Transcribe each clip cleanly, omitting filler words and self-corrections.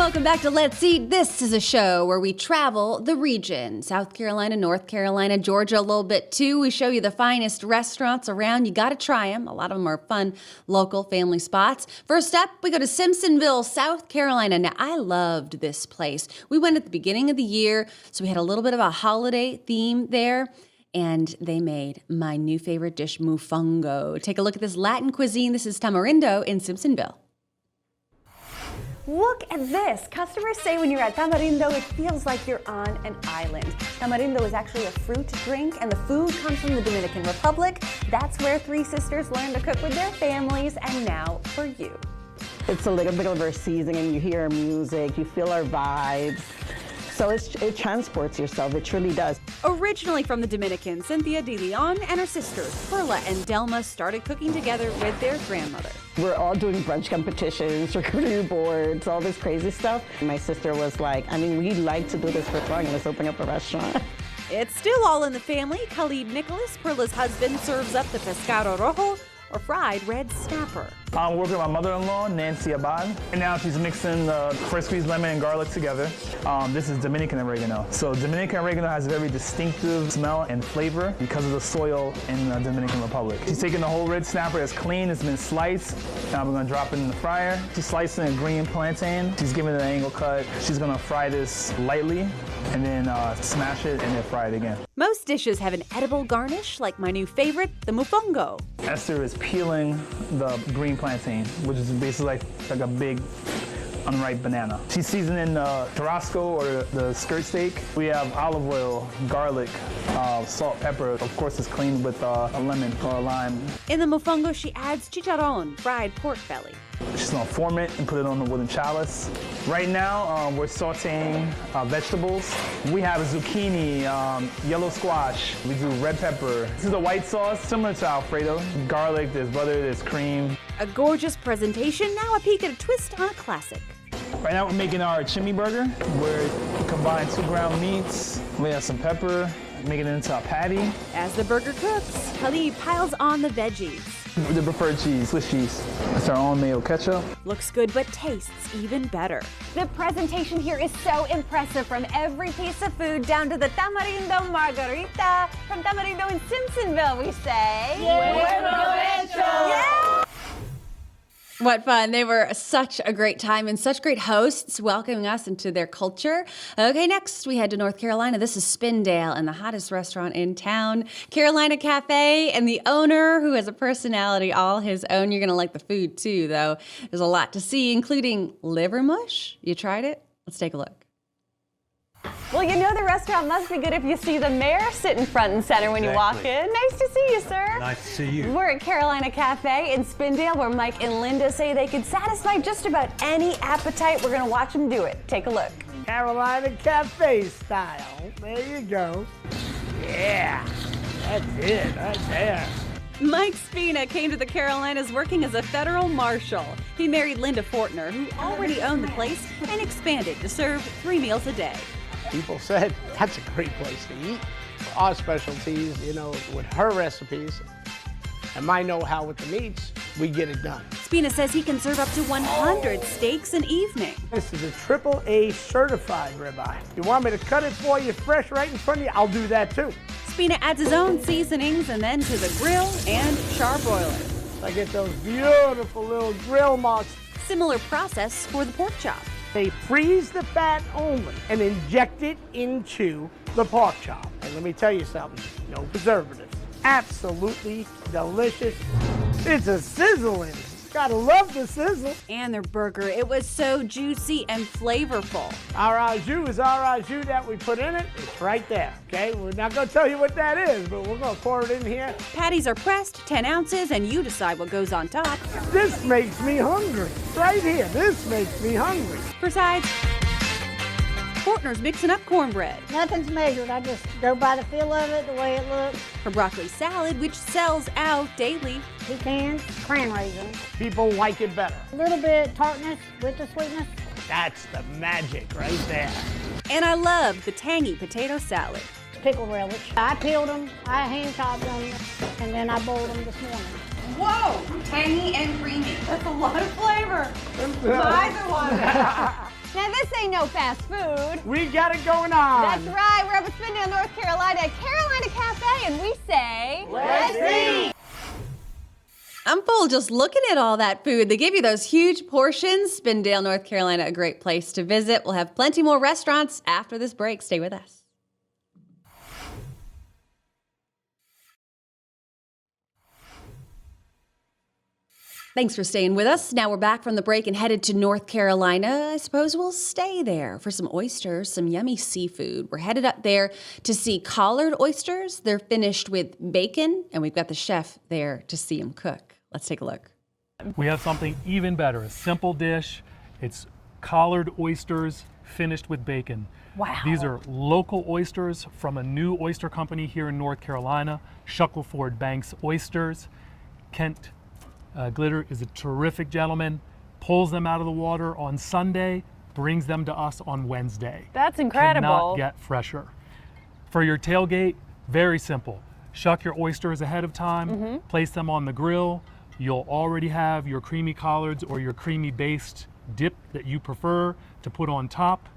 Welcome back to Let's Eat. This is a show where we travel the region. South Carolina, North Carolina, Georgia a little bit too. We show you the finest restaurants around. You got to try them. A lot of them are fun, local family spots. First up, we go to Simpsonville, South Carolina. Now, I loved this place. We went at the beginning of the year, so we had a little bit of a holiday theme there. And they made my new favorite dish, mofongo. Take a look at this Latin cuisine. This is Tamarindo in Simpsonville. Look at this. Customers say when you're at Tamarindo, it feels like you're on an island. Tamarindo is actually a fruit drink, and the food comes from the Dominican Republic. That's where three sisters learned to cook with their families, and now for you. It's a little bit of our seasoning. You hear our music, you feel our vibes. So it transports yourself, it truly does. Originally from the Dominican, Cynthia De Leon and her sisters, Perla and Delma, started cooking together with their grandmother. We're all doing brunch competitions, charcuterie boards, all this crazy stuff. My sister was like, we'd like to do this for fun, let's open up a restaurant. It's still all in the family. Khalid Nicholas, Perla's husband, serves up the pescado rojo, or fried red snapper. I'm working with my mother-in-law, Nancy Abad, and now she's mixing the fresh squeezed lemon and garlic together. This is Dominican oregano. So Dominican oregano has a very distinctive smell and flavor because of the soil in the Dominican Republic. She's taking the whole red snapper that's clean, it's been sliced. Now we're gonna drop it in the fryer. She's slicing a green plantain. She's giving it an angle cut. She's gonna fry this lightly and then smash it and then fry it again. Most dishes have an edible garnish, like my new favorite, the mofongo. Esther is peeling the green plantain, which is basically like a big unripe banana. She's seasoning the Tarasco or the skirt steak. We have olive oil, garlic, salt, pepper. Of course, it's cleaned with a lemon or a lime. In the mofongo, she adds chicharron, fried pork belly. She's gonna form it and put it on the wooden chalice. Right now, we're sauteing vegetables. We have zucchini, yellow squash. We do red pepper. This is a white sauce, similar to Alfredo. Garlic, there's butter, there's cream. A gorgeous presentation, now a peek at a twist on a classic. Right now we're making our chimney burger, where we combine 2 ground meats. We have some pepper, make it into a patty. As the burger cooks, Khalid piles on the veggies. The preferred cheese, Swiss cheese. It's our own mayo ketchup. Looks good, but tastes even better. The presentation here is so impressive, from every piece of food down to the Tamarindo margarita. From Tamarindo in Simpsonville, we say. Yeah! What fun. They were such a great time and such great hosts welcoming us into their culture. Okay, next we head to North Carolina. This is Spindale and the hottest restaurant in town, Carolina Cafe, and the owner, who has a personality all his own. You're going to like the food too, though. There's a lot to see, including liver mush. You tried it? Let's take a look. Well, you know the restaurant must be good if you see the mayor sitting front and center when you walk in. Nice to see you, sir. Nice to see you. We're at Carolina Cafe in Spindale, where Mike and Linda say they could satisfy just about any appetite. We're going to watch them do it. Take a look. Carolina Cafe style. There you go. Yeah, that's it right there. Mike Spina came to the Carolinas working as a federal marshal. He married Linda Fortner, who already owned the place, and expanded to serve 3 meals a day. People said that's a great place to eat. Our specialties, with her recipes and my know-how with the meats, we get it done. Spina says he can serve up to 100 steaks an evening. This is a AAA certified ribeye. You want me to cut it for you fresh right in front of you? I'll do that too. Spina adds his own seasonings and then to the grill and charbroiler. I get those beautiful little grill marks. Similar process for the pork chop. They freeze the fat only and inject it into the pork chop. And let me tell you something, no preservatives. Absolutely delicious. It's a sizzling. Gotta love the sizzle. And their burger, it was so juicy and flavorful. Our au jus is our au jus that we put in it. It's right there, okay? We're not gonna tell you what that is, but we're gonna pour it in here. Patties are pressed, 10 ounces, and you decide what goes on top. This makes me hungry. Right here, this makes me hungry. For sides, Fortner's mixing up cornbread. Nothing's measured. I just go by the feel of it, the way it looks. For broccoli salad, which sells out daily. Pecans, cran raisins. People like it better. A little bit tartness with the sweetness. That's the magic right there. And I love the tangy potato salad. Pickle relish. I peeled them, I hand chopped them, and then I boiled them this morning. Whoa, tangy and creamy. That's a lot of flavor. Either one. Now this ain't no fast food. We got it going on. That's right, we're up at Spindale, North Carolina at Carolina Cafe, and we say, let's eat! I'm full just looking at all that food. They give you those huge portions. Spindale, North Carolina, a great place to visit. We'll have plenty more restaurants after this break. Stay with us. Thanks for staying with us. Now we're back from the break and headed to North Carolina. I suppose we'll stay there for some oysters, some yummy seafood. We're headed up there to see collared oysters. They're finished with bacon, and we've got the chef there to see them cook. Let's take a look. We have something even better, a simple dish. It's collared oysters finished with bacon. Wow. These are local oysters from a new oyster company here in North Carolina, Shackleford Banks Oysters. Kent Glitter is a terrific gentleman, pulls them out of the water on Sunday, brings them to us on Wednesday. That's incredible. Cannot get fresher. For your tailgate, very simple. Shuck your oysters ahead of time, place them on the grill. You'll already have your creamy collards or your creamy based dip that you prefer to put on top.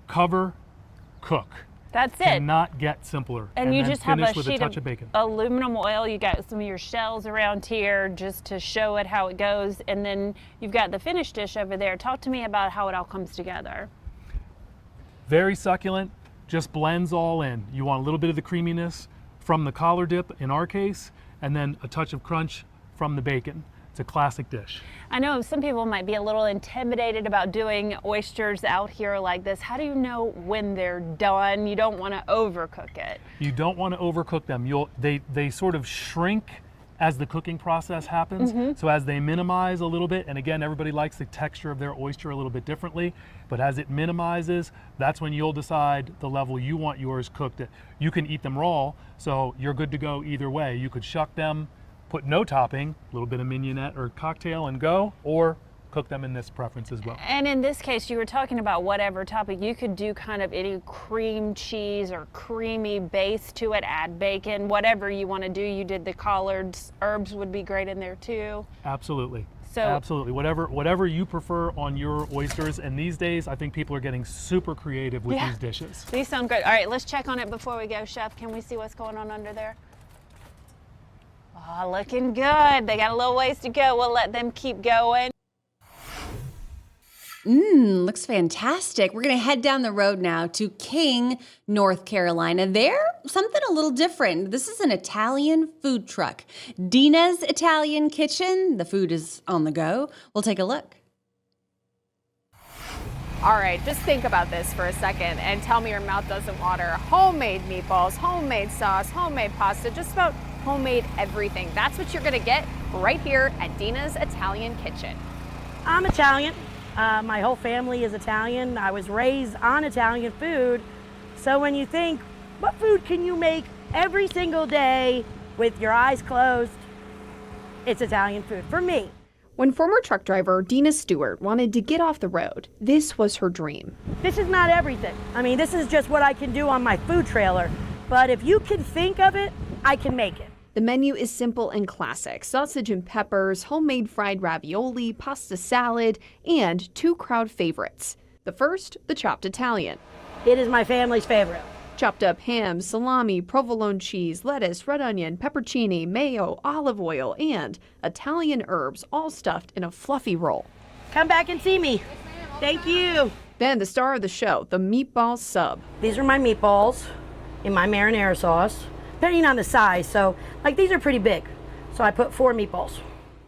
Cover, cook. That's it. Cannot get simpler. And you then just have finish a with sheet a touch of of bacon. aluminum oil. You got some of your shells around here just to show it how it goes. And then you've got the finished dish over there. Talk to me about how it all comes together. Very succulent, just blends all in. You want a little bit of the creaminess from the collar dip in our case, and then a touch of crunch from the bacon. It's a classic dish. I know some people might be a little intimidated about doing oysters out here like this. How do you know when they're done? You don't want to overcook it. You don't want to overcook them. They sort of shrink as the cooking process happens. So as they minimize a little bit, and again, everybody likes the texture of their oyster a little bit differently, but as it minimizes, that's when you'll decide the level you want yours cooked at. You can eat them raw, so you're good to go either way. You could shuck them, put no topping, a little bit of mignonette or cocktail and go, or cook them in this preference as well. And in this case, you were talking about whatever topping. You could do kind of any cream cheese or creamy base to it, add bacon, whatever you want to do. You did the collards, herbs would be great in there too. Absolutely. So, absolutely. Whatever you prefer on your oysters. And these days, I think people are getting super creative with these dishes. These sound good. All right, let's check on it before we go, Chef. Can we see what's going on under there? Oh, looking good. They got a little ways to go. We'll let them keep going. Looks fantastic. We're going to head down the road now to King, North Carolina. They're something a little different. This is an Italian food truck. Dina's Italian Kitchen. The food is on the go. We'll take a look. All right, just think about this for a second and tell me your mouth doesn't water. Homemade meatballs, homemade sauce, homemade pasta, just about homemade everything. That's what you're gonna get right here at Dina's Italian Kitchen. I'm Italian. My whole family is Italian. I was raised on Italian food. So when you think, what food can you make every single day with your eyes closed? It's Italian food for me. When former truck driver Dina Stewart wanted to get off the road, this was her dream. This is not everything. I mean, this is just what I can do on my food trailer. But if you can think of it, I can make it. The menu is simple and classic. Sausage and peppers, homemade fried ravioli, pasta salad, and two crowd favorites. The first, the chopped Italian. It is my family's favorite. Chopped up ham, salami, provolone cheese, lettuce, red onion, pepperoni, mayo, olive oil, and Italian herbs, all stuffed in a fluffy roll. Come back and see me. Thank you. Then the star of the show, the meatball sub. These are my meatballs in my marinara sauce, depending on the size. So, like, these are pretty big. So I put 4 meatballs.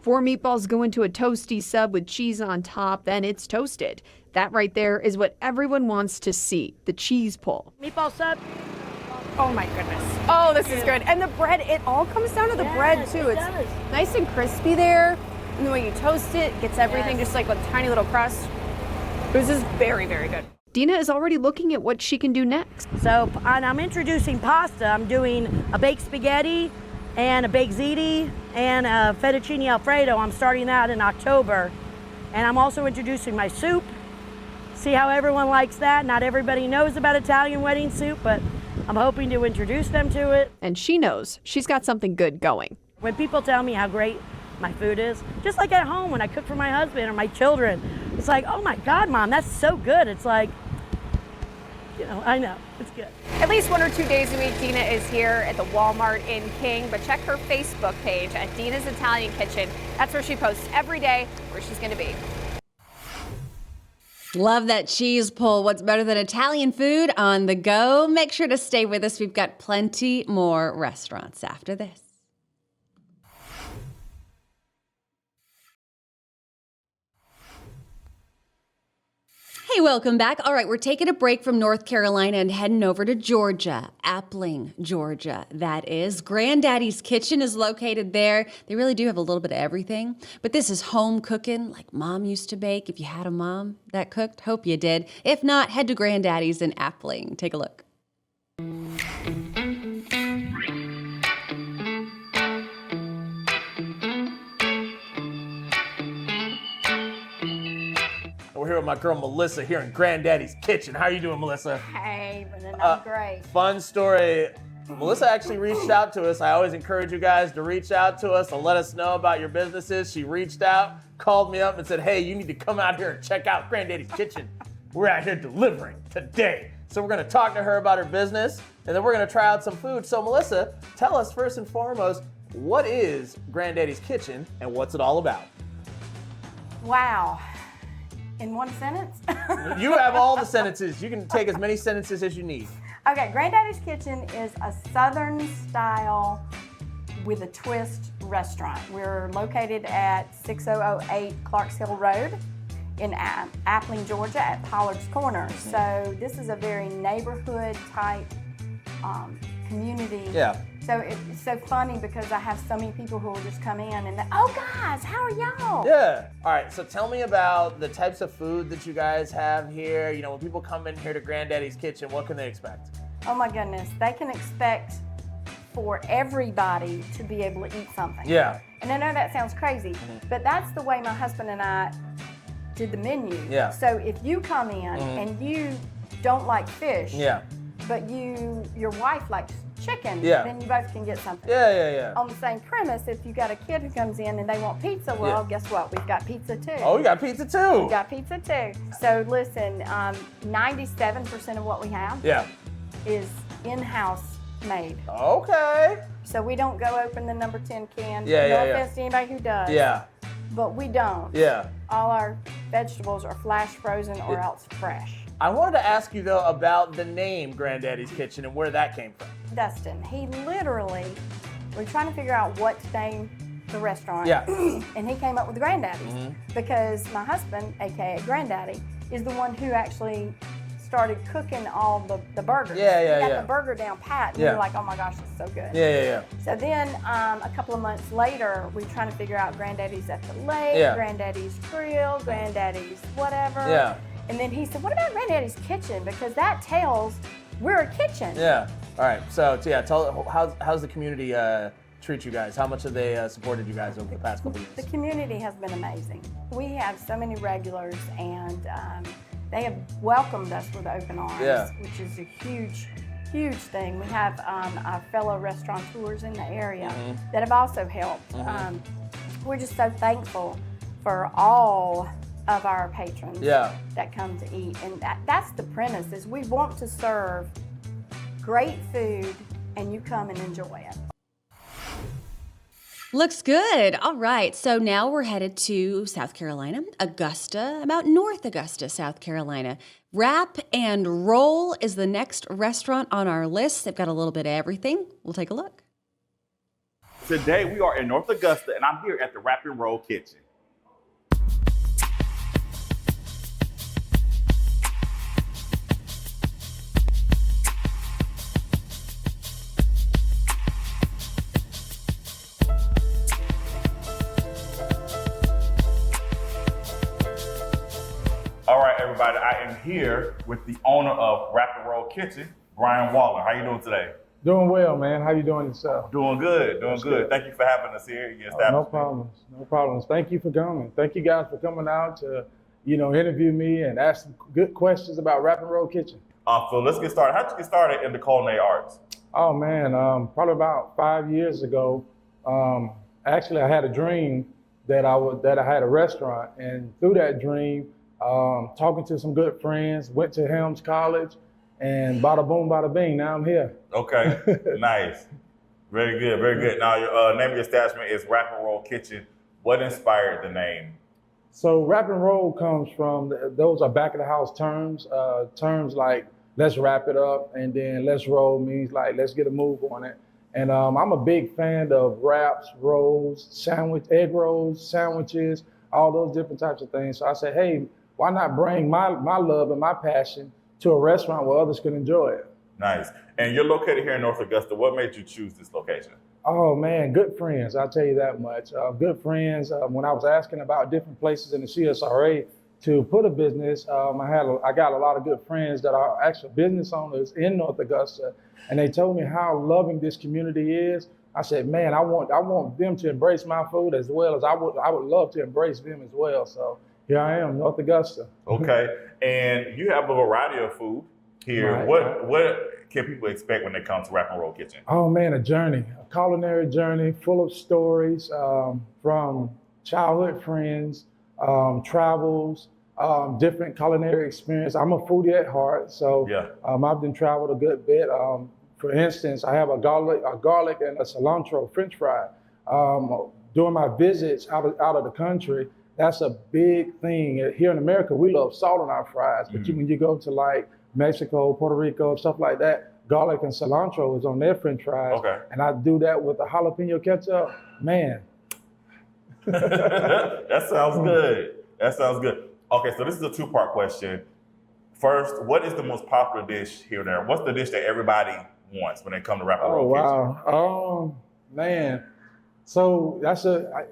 4 meatballs go into a toasty sub with cheese on top, then it's toasted. That right there is what everyone wants to see, the cheese pull. Meatball sub. Oh my goodness. Oh, this is good. And the bread, it all comes down to the bread too. It's nice and crispy there. And the way you toast it, gets everything just like a tiny little crust. This is very, very good. Dina is already looking at what she can do next. So, and I'm introducing pasta. I'm doing a baked spaghetti and a baked ziti and a fettuccine alfredo. I'm starting that in October. And I'm also introducing my soup. See how everyone likes that. Not everybody knows about Italian wedding soup, but I'm hoping to introduce them to it. And she knows she's got something good going. When people tell me how great my food is, just like at home when I cook for my husband or my children, It's like, oh my God, Mom, that's so good. It's like, I know, it's good. At least 1 or 2 days a week, Dina is here at the Walmart in King, but check her Facebook page at Dina's Italian Kitchen. That's where she posts every day where she's going to be. Love that cheese pull. What's better than Italian food on the go? Make sure to stay with us. We've got plenty more restaurants after this. Hey, welcome back. All right, we're taking a break from North Carolina and heading over to Georgia, Appling, Georgia. That is. Granddaddy's Kitchen is located there. They really do have a little bit of everything, but this is home cooking like Mom used to bake. If you had a mom that cooked, hope you did. If not, head to Granddaddy's in Appling. Take a look. We're here with my girl Melissa here in Granddaddy's Kitchen. How are you doing, Melissa? Hey, Brennan, I'm great. Fun story. Melissa actually reached out to us. I always encourage you guys to reach out to us and let us know about your businesses. She reached out, called me up and said, hey, you need to come out here and check out Granddaddy's Kitchen. We're out here delivering today. So we're gonna talk to her about her business and then we're gonna try out some food. So Melissa, tell us first and foremost, what is Granddaddy's Kitchen and what's it all about? Wow. In one sentence? You have all the sentences. You can take as many sentences as you need. Okay, Granddaddy's Kitchen is a Southern style with a twist restaurant. We're located at 6008 Clarks Hill Road in Appling, Georgia at Pollard's Corner. So this is a very neighborhood type community. Yeah. So it's so funny because I have so many people who will just come in and oh guys, how are y'all? Yeah. All right, so tell me about the types of food that you guys have here. You know, when people come in here to Granddaddy's Kitchen, what can they expect? Oh my goodness, they can expect for everybody to be able to eat something. Yeah. And I know that sounds crazy, but that's the way my husband and I did the menu. Yeah. So if you come in and you don't like fish, Yeah. but your wife likes chicken, Yeah. then you both can get something. Yeah. On the same premise, if you got a kid who comes in and they want pizza, well, guess what? We've got pizza too. Oh, you got pizza too. We've got pizza too. So listen, 97% of what we have is in-house made. Okay. So we don't go open the number 10 can. Yeah, no offense to anybody who does. Yeah. But we don't. Yeah. All our vegetables are flash frozen or else fresh. I wanted to ask you though about the name Granddaddy's Kitchen and where that came from. Dustin, he literally, we're trying to figure out what to name the restaurant. Yeah. And he came up with Granddaddy's because my husband, AKA Granddaddy, is the one who actually started cooking all the burgers. Yeah. He got the burger down pat and we were like, oh my gosh, it's so good. Yeah. So then a couple of months later, we were trying to figure out Granddaddy's at the lake, Granddaddy's grill, Granddaddy's whatever. Yeah. And then he said, what about Granddaddy's Kitchen? Because that tells we're a kitchen. Yeah. All right. So tell how's the community treat you guys? How much have they supported you guys over the past couple years? The community has been amazing. We have so many regulars and they have welcomed us with open arms, which is a huge thing. We have our fellow restaurateurs in the area that have also helped. We're just so thankful for all of our patrons that come to eat. And that's the premise, is we want to serve great food and you come and enjoy it. Looks good. All right. So now we're headed to South Carolina, Augusta, about North Augusta, South Carolina. Wrap and Roll is the next restaurant on our list. They've got a little bit of everything. We'll take a look. Today we are in North Augusta and I'm here at the Wrap and Roll Kitchen. All right, everybody, I am here with the owner of Wrap and Roll Kitchen, Brian Waller. How you doing today? Doing well, man. How you doing yourself? Doing good, doing good. Thank you for having us here. No problems. Thank you for coming. Thank you guys for coming out to, interview me and ask some good questions about Wrap and Roll Kitchen. So let's get started. How'd you get started in the culinary arts? Oh man, probably about 5 years ago. Actually, I had a dream that I had a restaurant, and through that dream, talking to some good friends, went to Helms College, and bada boom, bada bing, now I'm here. Okay, nice. Very good, very good. Now, your name of your establishment is Rap and Roll Kitchen. What inspired the name? So rap and roll comes from, those are back of the house terms. Terms like let's wrap it up, and then let's roll means like let's get a move on it. And I'm a big fan of wraps, rolls, egg rolls, sandwiches, all those different types of things. So I said, hey, why not bring my love and my passion to a restaurant where others can enjoy it? Nice. And you're located here in North Augusta. What made you choose this location? Oh man, good friends, I'll tell you that much. Good friends. When I was asking about different places in the CSRA to put a business, I got a lot of good friends that are actual business owners in North Augusta, and they told me how loving this community is. I said, man, I want them to embrace my food as well as I would love to embrace them as well. So here I am, North Augusta. Okay, and you have a variety of food here. Right. What can people expect when they come to Rap and Roll Kitchen? Oh man, a journey, a culinary journey full of stories from childhood friends, travels, different culinary experience. I'm a foodie at heart, so yeah. I've been traveled a good bit. For instance, I have a garlic and a cilantro French fry. During my visits out of the country, that's a big thing. Here in America, we love salt on our fries, but when you go to like Mexico, Puerto Rico, stuff like that, garlic and cilantro is on their French fries. Okay. And I do that with the jalapeno ketchup. Man. That sounds good. That sounds good. Okay, so this is a two-part question. First, what is the most popular dish here and there? What's the dish that everybody wants when they come to Rap and Roll Kitchen? Wow. Man. So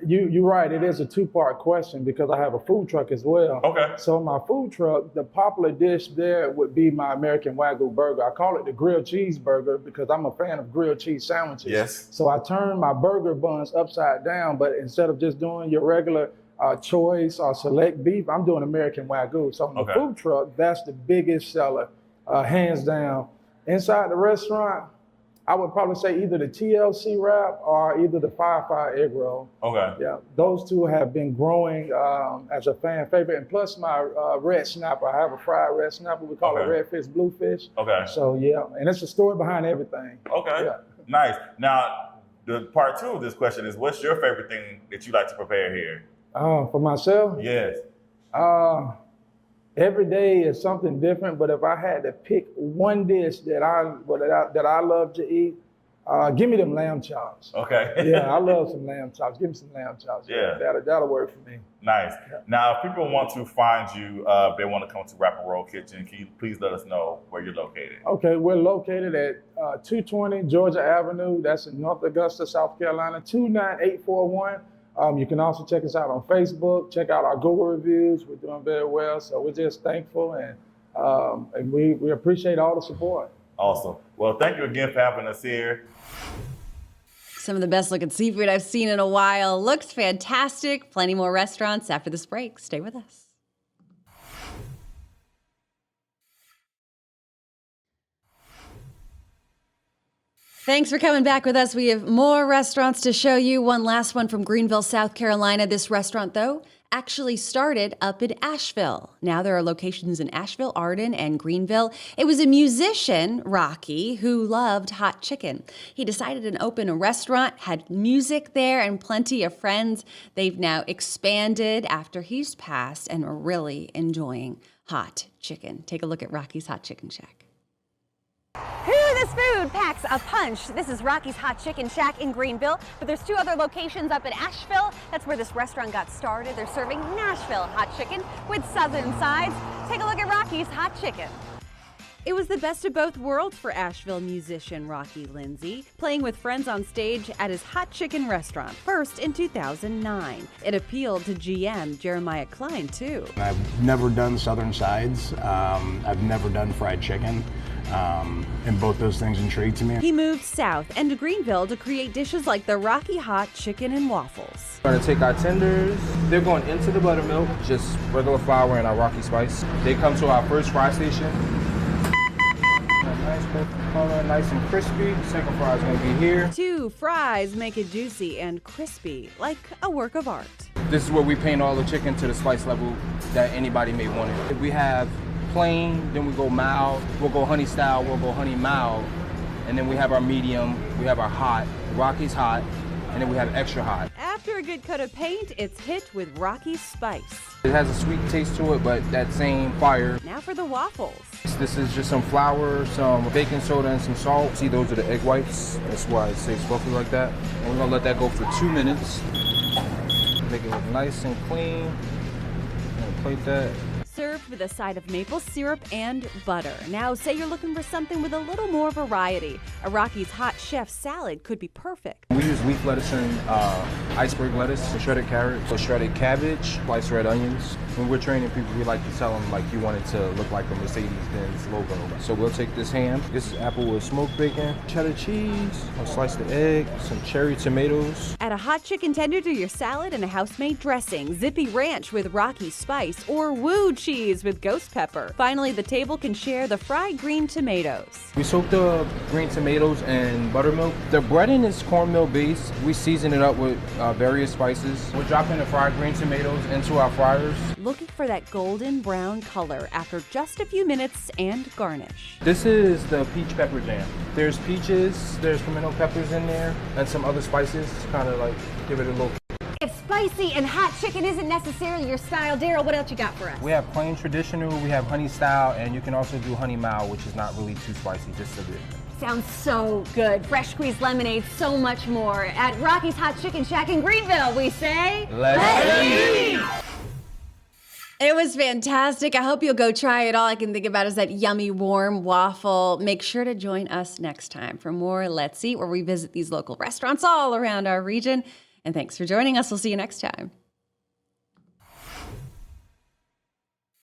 you're right, it is a two-part question because I have a food truck as well. Okay. So my food truck, the popular dish there would be my American Wagyu burger. I call it the grilled cheese burger because I'm a fan of grilled cheese sandwiches. Yes. So I turn my burger buns upside down, but instead of just doing your regular choice or select beef, I'm doing American Wagyu. So on the food truck, that's the biggest seller, hands down. Inside the restaurant, I would probably say either the TLC wrap or either the Firefly egg roll. Okay. Yeah, those two have been growing as a fan favorite. And plus my red snapper. I have a fried red snapper. We call it redfish, bluefish. Okay. So yeah, and it's a story behind everything. Okay. Yeah. Nice. Now, the part two of this question is, what's your favorite thing that you like to prepare here? For myself? Yes. Every day is something different, but if I had to pick one dish that I love to eat, give me them lamb chops. Okay. Yeah, I love some lamb chops. Give me some lamb chops. Yeah. That'll work for me. Nice. Yeah. Now, if people want to find you, if they want to come to Rap and Roll Kitchen, can you please let us know where you're located? Okay, we're located at 220 Georgia Avenue. That's in North Augusta, South Carolina, 29841. You can also check us out on Facebook, check out our Google reviews. We're doing very well, so we're just thankful and we appreciate all the support. Awesome. Well, thank you again for having us here. Some of the best looking seafood I've seen in a while. Looks fantastic. Plenty more restaurants after this break. Stay with us. Thanks for coming back with us. We have more restaurants to show you. One last one from Greenville, South Carolina. This restaurant, though, actually started up in Asheville. Now there are locations in Asheville, Arden, and Greenville. It was a musician, Rocky, who loved hot chicken. He decided to open a restaurant, had music there, and plenty of friends. They've now expanded after he's passed and are really enjoying hot chicken. Take a look at Rocky's Hot Chicken Shack. This food packs a punch. This is Rocky's Hot Chicken Shack in Greenville, but there's two other locations up in Asheville. That's where this restaurant got started. They're serving Nashville hot chicken with southern sides. Take a look at Rocky's Hot Chicken. It was the best of both worlds for Asheville musician Rocky Lindsay, playing with friends on stage at his hot chicken restaurant, first in 2009. It appealed to GM Jeremiah Klein, too. I've never done southern sides. I've never done fried chicken. And both those things intrigue to me. He moved south and to Greenville to create dishes like the Rocky Hot Chicken and Waffles. We're gonna take our tenders. They're going into the buttermilk, just regular flour and our Rocky spice. They come to our first fry station. Nice purple color, nice and crispy. Second fry is gonna be here. 2 fries make it juicy and crispy, like a work of art. This is where we paint all the chicken to the spice level that anybody may want it. If we have plain, then we go mild, we'll go honey style, we'll go honey mild, and then we have our medium, we have our hot, Rocky's hot, and then we have extra hot. After a good coat of paint, it's hit with Rocky's spice. It has a sweet taste to it, but that same fire. Now for the waffles. This is just some flour, some baking soda, and some salt. See, those are the egg whites. That's why it stays fluffy like that. And we're gonna let that go for 2 minutes. Make it look nice and clean. And plate that. Served with a side of maple syrup and butter. Now, say you're looking for something with a little more variety. A Rocky's Hot Chef salad could be perfect. We use leaf lettuce and iceberg lettuce, shredded carrots, shredded cabbage, sliced red onions. When we're training people, we like to tell them like you want it to look like a Mercedes-Benz logo. So we'll take this ham. This is applewood smoked bacon, cheddar cheese, I'll slice the egg, some cherry tomatoes. Add a hot chicken tender to your salad and a house-made dressing, zippy ranch with Rocky's spice, or woo cheese with ghost pepper. Finally, the table can share the fried green tomatoes. We soak the green tomatoes in buttermilk. The breading is cornmeal based. We season it up with various spices. We're dropping the fried green tomatoes into our fryers. Looking for that golden brown color after just a few minutes and garnish. This is the peach pepper jam. There's peaches, there's pimento peppers in there, and some other spices to kind of like give it a little. If spicy and hot chicken isn't necessarily your style, Daryl, what else you got for us? We have plain traditional, we have honey style, and you can also do honey mild, which is not really too spicy, just a bit. Sounds so good. Fresh squeezed lemonade, so much more. At Rocky's Hot Chicken Shack in Greenville, we say, Let's eat! It was fantastic. I hope you'll go try it. All I can think about is that yummy, warm waffle. Make sure to join us next time for more Let's Eat, where we visit these local restaurants all around our region. And thanks for joining us. We'll see you next time.